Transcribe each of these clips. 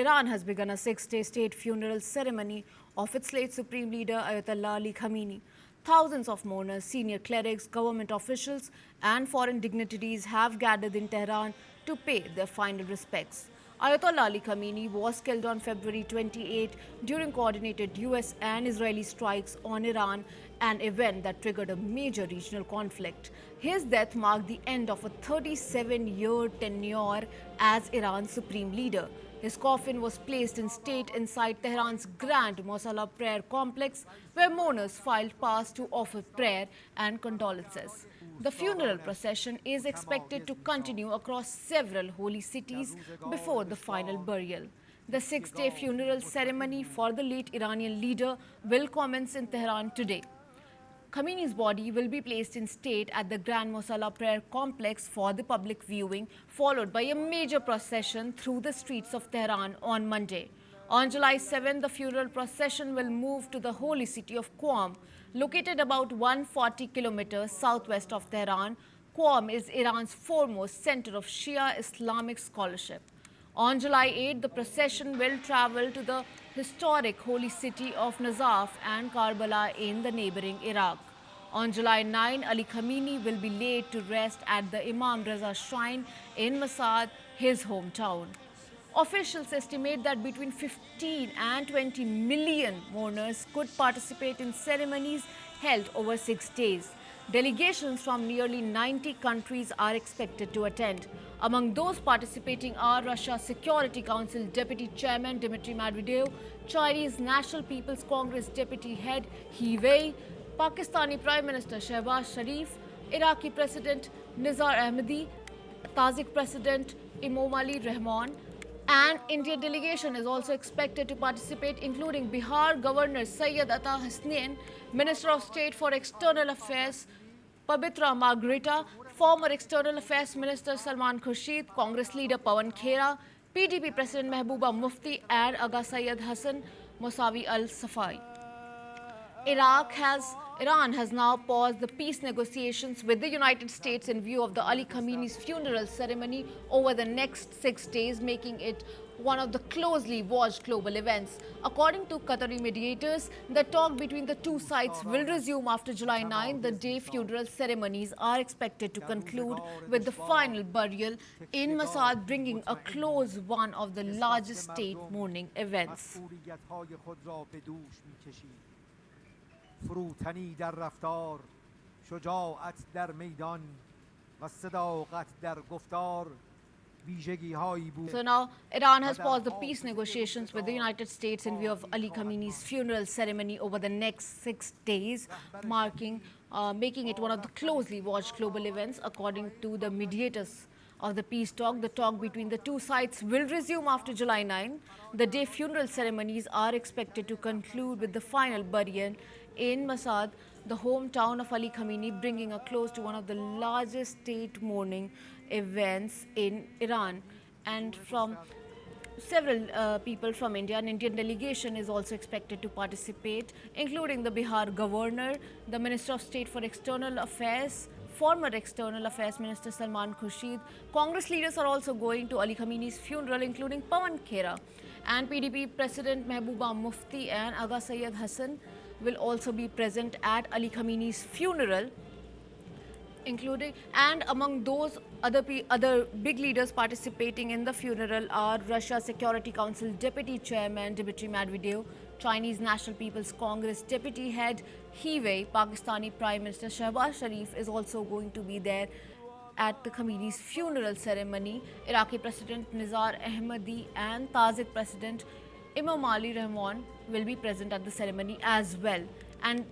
Iran has begun a 6-day state funeral ceremony of its late supreme leader Ayatollah Ali Khamenei. Thousands of mourners, senior clerics, government officials and foreign dignitaries have gathered in Tehran to pay their final respects. Ayatollah Ali Khamenei was killed on February 28 during coordinated U.S. and Israeli strikes on Iran, an event that triggered a major regional conflict. His death marked the end of a 37-year tenure as Iran's supreme leader. His coffin was placed in state inside Tehran's grand Mosalla prayer complex, where mourners filed past to offer prayer and condolences. The funeral procession is expected to continue across several holy cities before the final burial. The 6-day funeral ceremony for the late Iranian leader will commence in Tehran today. Khamenei's body will be placed in state at the Grand Mosalla Prayer Complex for the public viewing, followed by a major procession through the streets of Tehran on Monday. On July 7, the funeral procession will move to the holy city of Qom, located about 140 kilometers southwest of Tehran. Qom is Iran's foremost center of Shia Islamic scholarship. On July 8, the procession will travel to the historic holy city of Najaf and Karbala in the neighboring Iraq. On July 9, Ali Khamenei will be laid to rest at the Imam Raza Shrine in Mashhad, his hometown. Officials estimate that between 15 and 20 million mourners could participate in ceremonies held over 6 days. Delegations from nearly 90 countries are expected to attend. Among those participating are Russia's Security Council Deputy Chairman Dmitry Medvedev, Chinese National People's Congress Deputy Head He Wei, Pakistani Prime Minister Shehbaz Sharif, Iraqi President Nizar Ahmadi, Tajik President Emomali Rahman, and Indian delegation is also expected to participate, including Bihar Governor Syed Ata Hasnain, Minister of State for External Affairs Pabitra Margarita, former External Affairs Minister Salman Khurshid, Congress leader Pawan Khera, PDP President Mehbooba Mufti and Aga Syed Hassan Mosawi al-Safai. Iran has now paused the peace negotiations with the United States in view of the Ali Khamenei's funeral ceremony over the next 6 days, making it one of the closely watched global events. According to Qatari mediators, the talk between the two sides will resume after July 9. The day funeral ceremonies are expected to conclude with the final burial in Mashhad, bringing a close one of the largest state mourning events. فروتنی در رفتار شجاعت در میدان و صداقت در گفتار ویژگی هایی بود. So now Iran has paused the peace negotiations with the United States in view of Ali Khamenei's funeral ceremony over the next 6 days, making it one of the closely watched global events. According to the mediators of the peace talk, the talk between the two sides will resume after July 9. The day funeral ceremonies are expected to conclude with the final burial in Mashhad, the hometown of Ali Khamenei, bringing a close to one of the largest state mourning events in Iran. And from several people from India, an Indian delegation is also expected to participate, including the Bihar Governor, the Minister of State for External Affairs, former External Affairs Minister Salman Khurshid. Congress leaders are also going to Ali Khamenei's funeral, including Pawan Khera, and PDP President Mehbooba Mufti and Aga Syed Hassan will also be present at Ali Khamenei's funeral, and among those other big leaders participating in the funeral are Russia's Security Council Deputy Chairman Dmitry Medvedev, Chinese National People's Congress Deputy Head He Wei, Pakistani Prime Minister Shehbaz Sharif is also going to be there at the Khamenei's funeral ceremony. Iraqi President Nizar Ahmadi and Tajik President Emomali Rahman will be present at the ceremony as well. And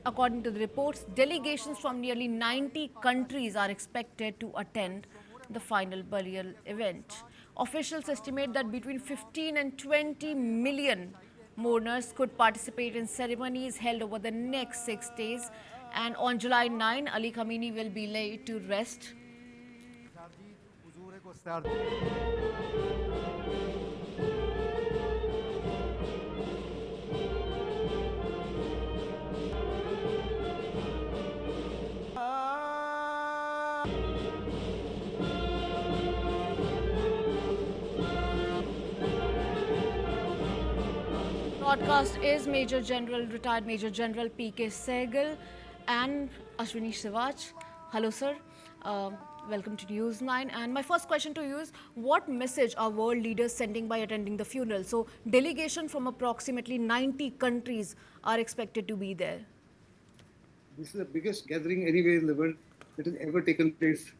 according to the reports, delegations from nearly 90 countries are expected to attend the final burial event. Officials estimate that between 15 and 20 million mourners could participate in ceremonies held over the next 6 days. And on July 9, Ali Khamenei will be laid to rest. podcast is Major General, retired Major General P.K. Sehgal and Ashwini Sivach. Hello, sir. Uh, Welcome to News 9. And my first question to you is, what message are world leaders sending by attending the funeral? So, delegation from approximately 90 countries are expected to be there. This is the biggest gathering anywhere in the world that has ever taken place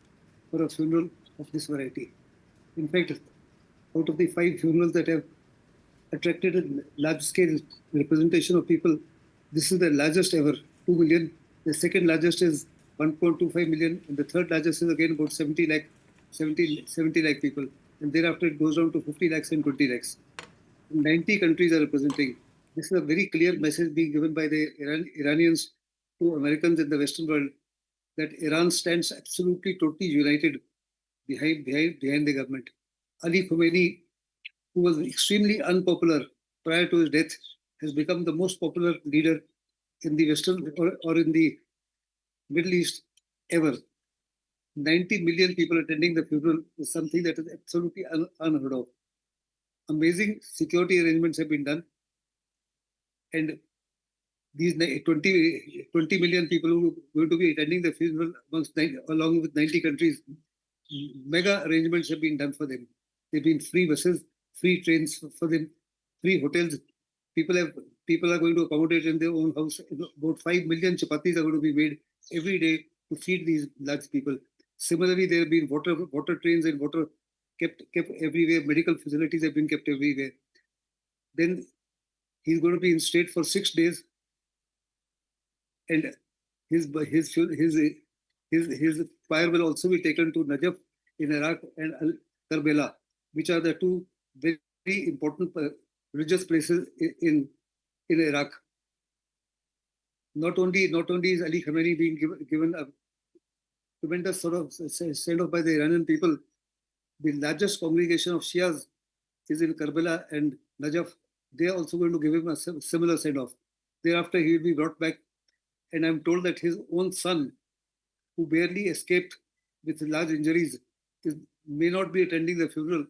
for a funeral of this variety. In fact, out of the 5 funerals that have attracted a large-scale representation of people, this is the largest ever, 2 million. The second largest is 1.25 million, and the third largest is again about 70 lakh people. And thereafter it goes down to 50 lakhs and 20 lakhs. 90 countries are representing. This is a very clear message being given by the Iranians to Americans in the Western world that Iran stands absolutely, totally united behind the government. Ali Khamenei, who was extremely unpopular prior to his death, has become the most popular leader in the Western or in the Middle East ever. 90 million people attending the funeral is something that is absolutely unheard of. Amazing security arrangements have been done, and these 20 million people who are going to be attending the funeral along with 90 countries, mega arrangements have been done for them. There have been free buses, free trains for them, free hotels. People are going to accommodate in their own house. About 5 million chapatis are going to be made every day to feed these large people. Similarly, there have been water trains and water kept everywhere. Medical facilities have been kept everywhere. Then he's going to be in state for 6 days, and his fire will also be taken to Najaf in Iraq and Karbala, which are the two very important religious places in Iraq. Not only is Ali Khamenei being given a tremendous sort of send off by the Iranian people, the largest congregation of Shias is in Karbala and Najaf. They are also going to give him a similar send off. Thereafter, he will be brought back, and I'm told that his own son, who barely escaped with large injuries, may not be attending the funeral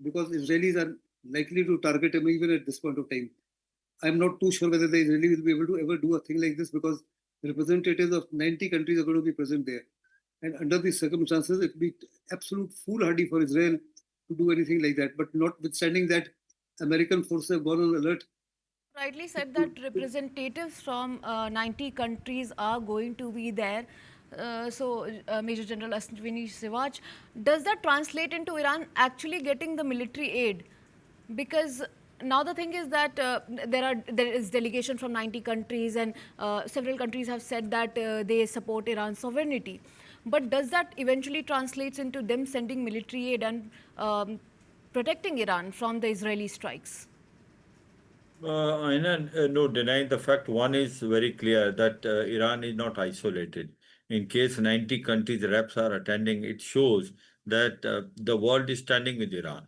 because Israelis are likely to target him even at this point of time. I'm not too sure whether the Israelis will be able to ever do a thing like this because representatives of 90 countries are going to be present there. And under these circumstances, it would be absolute foolhardy for Israel to do anything like that. But notwithstanding that, American forces have gone on alert. Rightly said that representatives from 90 countries are going to be there. Major General Ashwini Sivach, does that translate into Iran actually getting the military aid? Because now the thing is that there is delegation from 90 countries, and several countries have said that they support Iran's sovereignty. But does that eventually translates into them sending military aid and protecting Iran from the Israeli strikes? No denying the fact. One is very clear that Iran is not isolated. In case 90 countries reps are attending, it shows that the world is standing with Iran.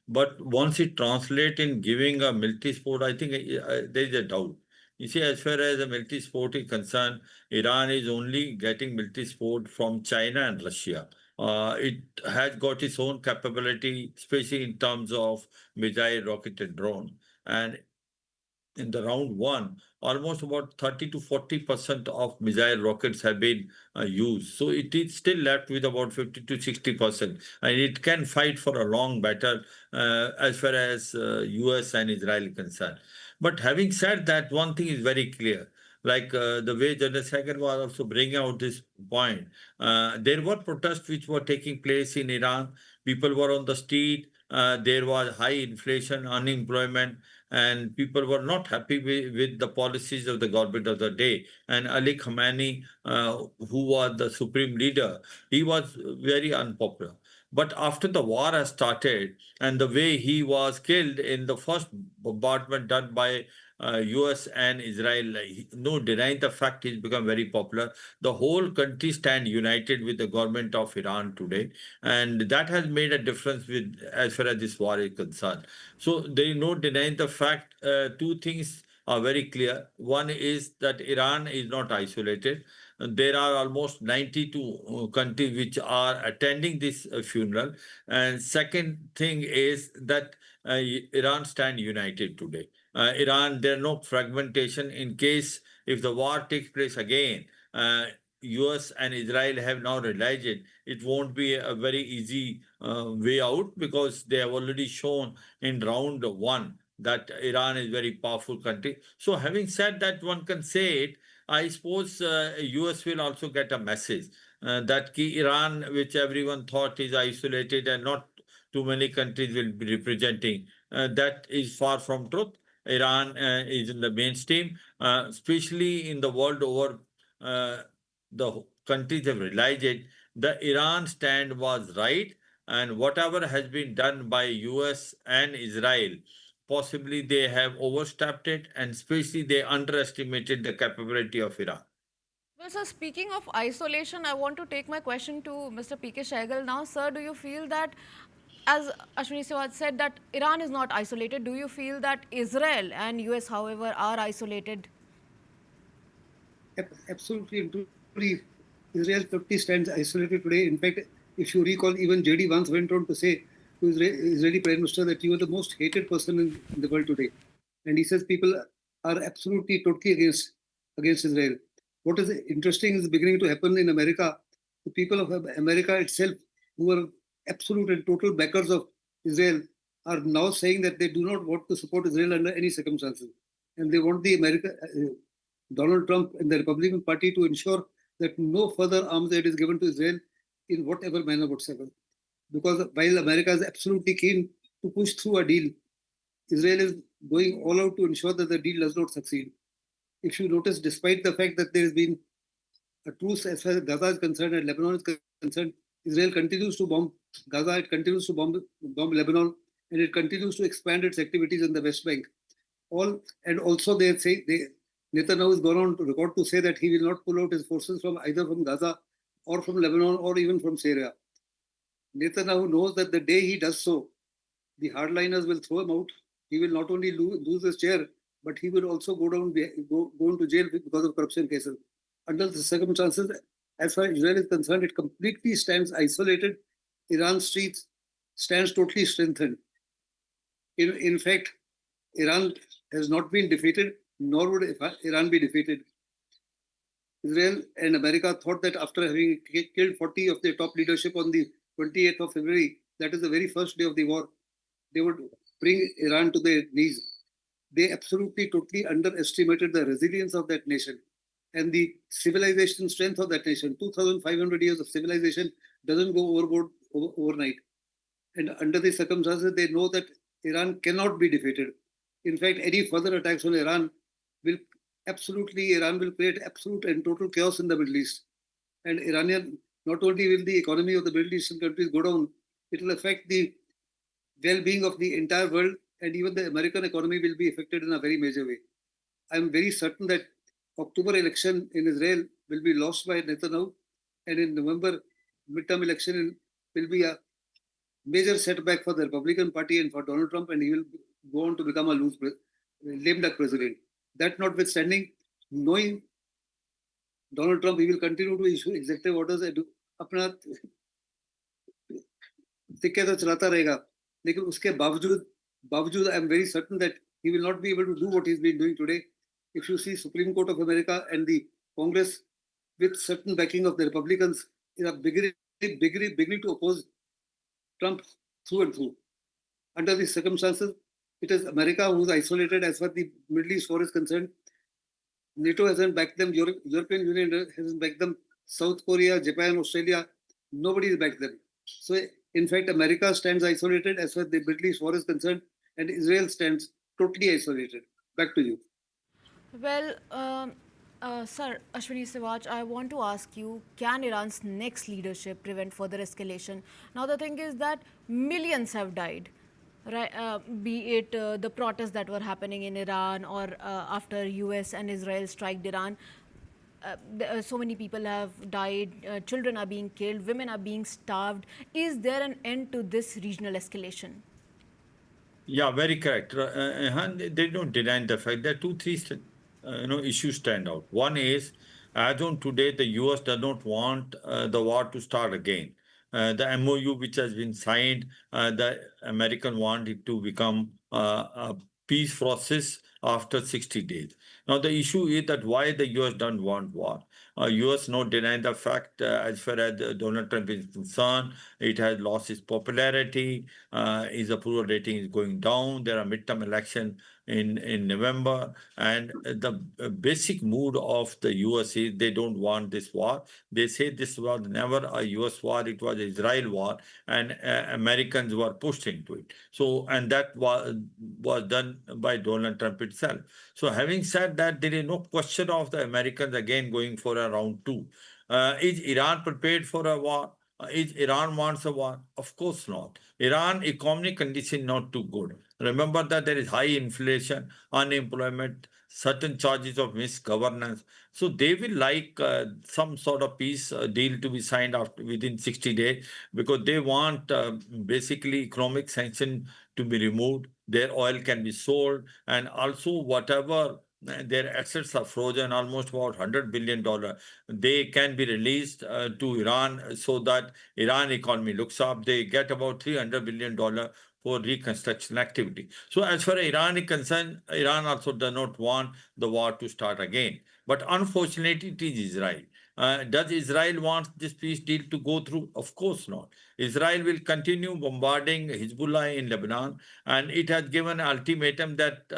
But once it translates in giving a military support, I think there is a doubt. You see, as far as the military support is concerned, Iran is only getting military support from China and Russia. It has got its own capability, especially in terms of missile, rocket, and drone. And in the round one, almost about 30 to 40% of missile rockets have been used. So it is still left with about 50 to 60%. And it can fight for a long battle as far as US and Israel concerned. But having said that, one thing is very clear. Like the way General Sagar was also bringing out this point, there were protests which were taking place in Iran. People were on the street. There was high inflation, unemployment, and people were not happy with the policies of the government of the day. And Ali Khamenei, who was the supreme leader, he was very unpopular. But after the war has started and the way he was killed in the first bombardment done by US and Israel, no denying the fact he's become very popular. The whole country stand united with the government of Iran today. And that has made a difference with as far as this war is concerned. So there is no denying the fact. Two things are very clear. One is that Iran is not isolated. There are almost 92 countries which are attending this funeral. And second thing is that Iran stand united today. Iran, there are no fragmentation in case if the war takes place again. US and Israel have now realized it. It won't be a very easy way out because they have already shown in round one that Iran is a very powerful country. So, having said that, one can say it. I suppose US will also get a message that Iran, which everyone thought is isolated and not too many countries will be representing, that is far from truth. Iran is in the mainstream, especially in the world over. The countries have realized it. The Iran stand was right, and whatever has been done by US and Israel, possibly they have overstepped it, and especially they underestimated the capability of Iran. Well, sir, speaking of isolation, I want to take my question to Mr. P.K. Shaigal now. Sir, do you feel that, as Ashwini Sewaj said, that Iran is not isolated? Do you feel that Israel and US, however, are isolated? Absolutely and truly, Israel totally stands isolated today. In fact, if you recall, even JD once went on to say to Israeli Prime Minister that you are the most hated person in the world today. And he says people are absolutely totally against Israel. What is interesting is beginning to happen in America. The people of America itself, who are absolute and total backers of Israel, are now saying that they do not want to support Israel under any circumstances. And they want the Donald Trump and the Republican Party to ensure that no further arms aid is given to Israel in whatever manner whatsoever. Because while America is absolutely keen to push through a deal, Israel is going all out to ensure that the deal does not succeed. If you notice, despite the fact that there has been a truce as far as Gaza is concerned and Lebanon is concerned, Israel continues to bomb Gaza, it continues to bomb Lebanon, and it continues to expand its activities in the West Bank. Also Netanyahu has gone on to record to say that he will not pull out his forces from either from Gaza or from Lebanon or even from Syria. Netanyahu knows that the day he does so, the hardliners will throw him out. He will not only lose his chair, but he will also go into jail because of corruption cases. Under the circumstances, as far as Israel is concerned, it completely stands isolated. Iran's streets stands totally strengthened. In fact, Iran has not been defeated, nor would Iran be defeated. Israel and America thought that after having killed 40 of their top leadership on the 28th of February, that is the very first day of the war, they would bring Iran to their knees. They absolutely, totally underestimated the resilience of that nation and the civilization strength of that nation. 2,500 years of civilization doesn't go overboard overnight. And under these circumstances, they know that Iran cannot be defeated. In fact, any further attacks on Iran will create absolute and total chaos in the Middle East. And not only will the economy of the Middle Eastern countries go down, it will affect the well-being of the entire world, and even the American economy will be affected in a very major way. I'm very certain that October election in Israel will be lost by Netanyahu, and in November, midterm election will be a major setback for the Republican Party and for Donald Trump, and he will go on to become a lame duck president. That notwithstanding, knowing Donald Trump, he will continue to issue executive orders and अपना सिक्के तो चलाता रहेगा, लेकिन उसके बावजूद I am very certain that he will not be able to do what he's been doing today. If you see Supreme Court of America and the Congress with certain backing of the Republicans are beginning to oppose Trump through and through. Under these circumstances, it is America who is isolated as far as the Middle East war is concerned. NATO hasn't backed them, European Union hasn't backed them, South Korea, Japan, Australia, nobody has backed them. So, in fact, America stands isolated as far as the Middle East war is concerned, and Israel stands totally isolated. Back to you. Well, sir, Ashwini Sewaj, I want to ask you, can Iran's next leadership prevent further escalation? Now, the thing is that millions have died, right? Be it the protests that were happening in Iran or after US and Israel struck Iran. So many people have died, children are being killed, women are being starved. Is there an end to this regional escalation? Yeah, very correct. Han, they don't deny the fact that two, three, issues stand out. One is, as on today, the U.S. does not want the war to start again. The MOU which has been signed, the American want it to become a peace process after 60 days. Now, the issue is that why the U.S. don't want war. U.S. not denying the fact, as far as Donald Trump is concerned, it has lost its popularity. His approval rating is going down. There are midterm election in November, and the basic mood of the US is they don't want this war. They say this was never a US war; it was an Israel war, and Americans were pushed into it. So, and that was done by Donald Trump itself. So, having said that, there is no question of the Americans again going for a round two. Is Iran prepared for a war? Is Iran wants a war? Of course not. Iran economic condition not too good. Remember that there is high inflation, unemployment, certain charges of misgovernance. So they will like some sort of peace deal to be signed after within 60 days because they want basically economic sanction to be removed. Their oil can be sold, and also whatever their assets are frozen, almost about $100 billion. They can be released to Iran so that Iran economy looks up. They get about $300 billion for reconstruction activity. So as far as Iran is concerned, Iran also does not want the war to start again. But unfortunately, it is Israel. Does Israel want this peace deal to go through? Of course not. Israel will continue bombarding Hezbollah in Lebanon, and it has given an ultimatum that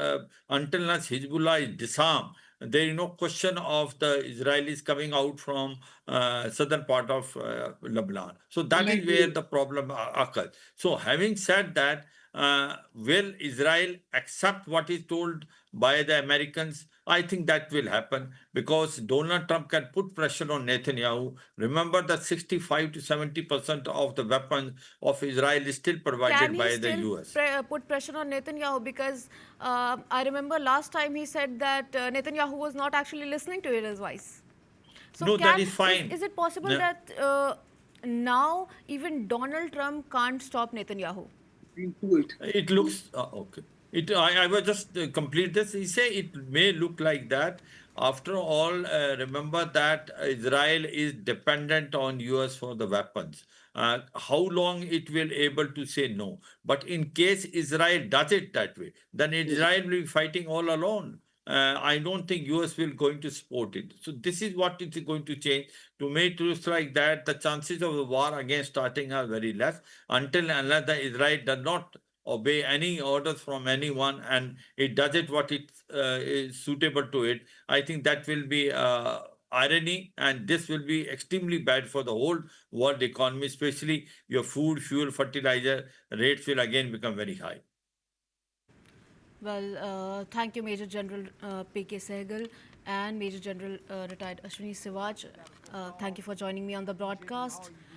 until unless Hezbollah is disarmed, there is no question of the Israelis coming out from southern part of Lebanon. So that is Like where the the problem occurs. So having said that, will Israel accept what is told by the Americans? I think that will happen because Donald Trump can put pressure on Netanyahu. Remember that 65 to 70% of the weapons of Israel is still Can provided he by the still US. put pressure on Netanyahu? Because I remember last time he said that Netanyahu was not actually listening to his advice. So No, that can is fine. is it possible No, that now even Donald Trump can't stop Netanyahu? into it. it looks okay. I was just complete this. He say it may look like that. After all, remember that Israel is dependent on US for the weapons. How long it will able to say no? But in case Israel does it that way, then Israel will be fighting all alone. I don't think US will going to support it. So this is what it is going to change. To make it looks like that, the chances of the war again starting are very less until unless the Israel does not obey any orders from anyone and it does it what it is suitable to it. I think that will be irony, and this will be extremely bad for the whole world economy, especially your food, fuel, fertilizer rates will again become very high. Well, thank you, Major General P.K. Sehgal and Major General retired Ashwini Sivaj. Thank you for joining me on the broadcast.